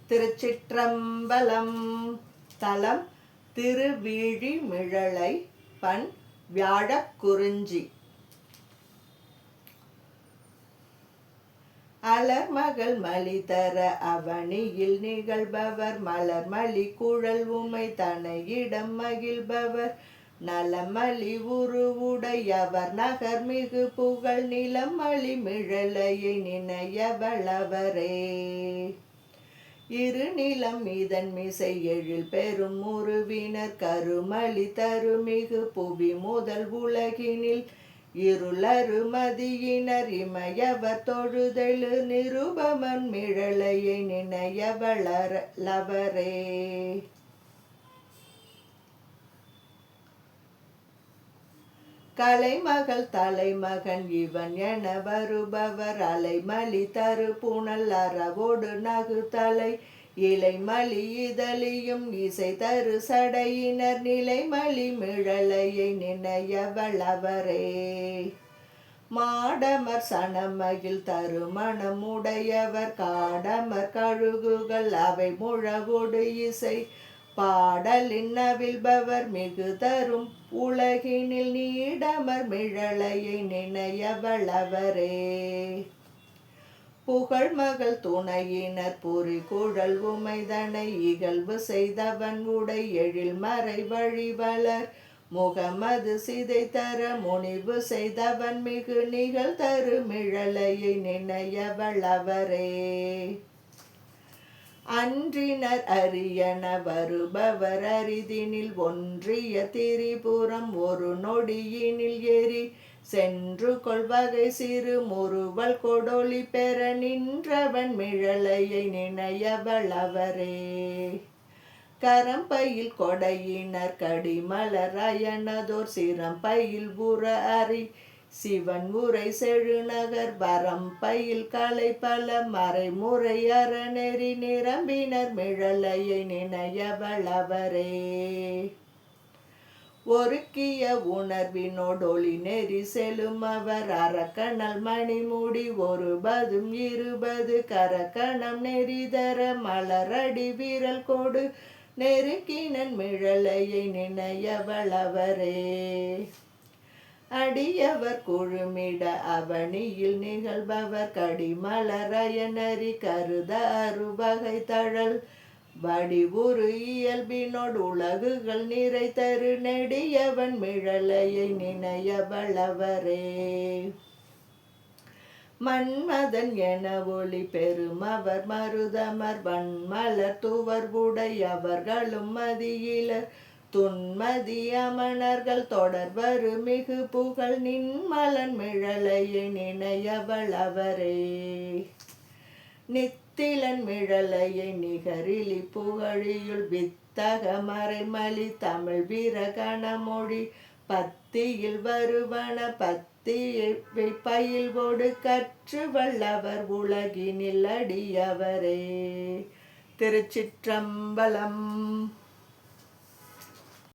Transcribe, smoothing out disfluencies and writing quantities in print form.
திருச்சிற்றம்பலம். தலம் திருவிழிமிழலை. பண் வியாழக்குறிஞ்சி. அலர்மகள் மலிதர அவனியில் நிகழ்பவர் மலர்மலி குழல் உமை தனையிடம் மகிழ்பவர் நலமலி உருவுடையவர் நகர்மிகு புகழ் நிலமலி மிழலையை நினையவளவரே. இரு நிலம் இதன் மிசை எழில் பெரும் உருவினர் கருமலி தருமிகு புவி முதல் உலகினில் இருளரு மதியினர் இமையவர் தொழுதெழு நிருபமன் மிழலையை நினையவளவரே. கலைமகள் தலைமகன் இவன் என வருபவர் அலைமலி தரு புனல் அறவோடு நகு தலை இலைமலி இதழியும் இசை தரு சடையினர் நிலைமலி மிழலையை நினையவளவரே. மாடமர் சனமகில் தருமணம் உடையவர் காடமர் கழுகுகள் அவை முழவோடு இசை பாடலின் அவிழ்பவர் மிகு தரும் உலகினில் நீடமர் மிழலையை நினையவளவரே. புகழ் மகள் துணையினர் புரி குழல் உமைதனை இகழ்வு செய்தவன் உடை எழில் மறை வழிவளர் முகமது சிதை தர முனிவு செய்தவன் மிகு நிகழ் தரு மிழலையை நினையவளவரே. அன்றினர் அரியன வருபவர் அரிதினில் ஒன்றிய திரிபுரம் ஒரு நொடியினில் எரி சென்று கொள்வகை சிறு முறுவல் கொடொலி பெற நின்றவன் மிழலையை நினையவளவரே. கரம்பையில் கொடையினர் கடிமலர் அயனதோர் சிரம்பையில் புற அறி சிவன் உரை செழுநகர் வரம்பையில் கலை பல மறைமுறை அறநெறி நிரம்பினர் மிழலையை நினையவளவரே. ஒருக்கிய உணர்வினோடொளி நெறி செலும் அவர் அரக்கணல் மணிமுடி ஒருபதும் இருபது கரக்கணம் நெறிதர மலரடி விரல் கொடு நெருக்கினன் மிழலையை நினையவளவரே. அடியவர் குழுமிட அவனியில் நிகழ்பவர் கடிமலர் அயனறி கருத அறுவகை தழல் வடிவுறு இயல்பினோடு உலகுகள் நிறை தரு நெடியவன் மிழலையை நினையவளவரே. மன்மதன் என ஒளி பெருமவர் மருதமர் வன்மலர் துவர்வுடையவர்களும் மதியிலர் துன்மதி அமணர்கள் தொடர்வரு மிகு புகழ் நின்மலன் மிழலையை நினையவளவரே. நித்திலன் மிழலையை நிகரிலி புகழியுள் வித்தக மறைமலி தமிழ் வீரகண மொழி பத்தியில் வருவன பத்தியை பயில்வோடு கற்று வல்லவர் உலகினில் அடியவரே. திருச்சிற்றம்பலம்.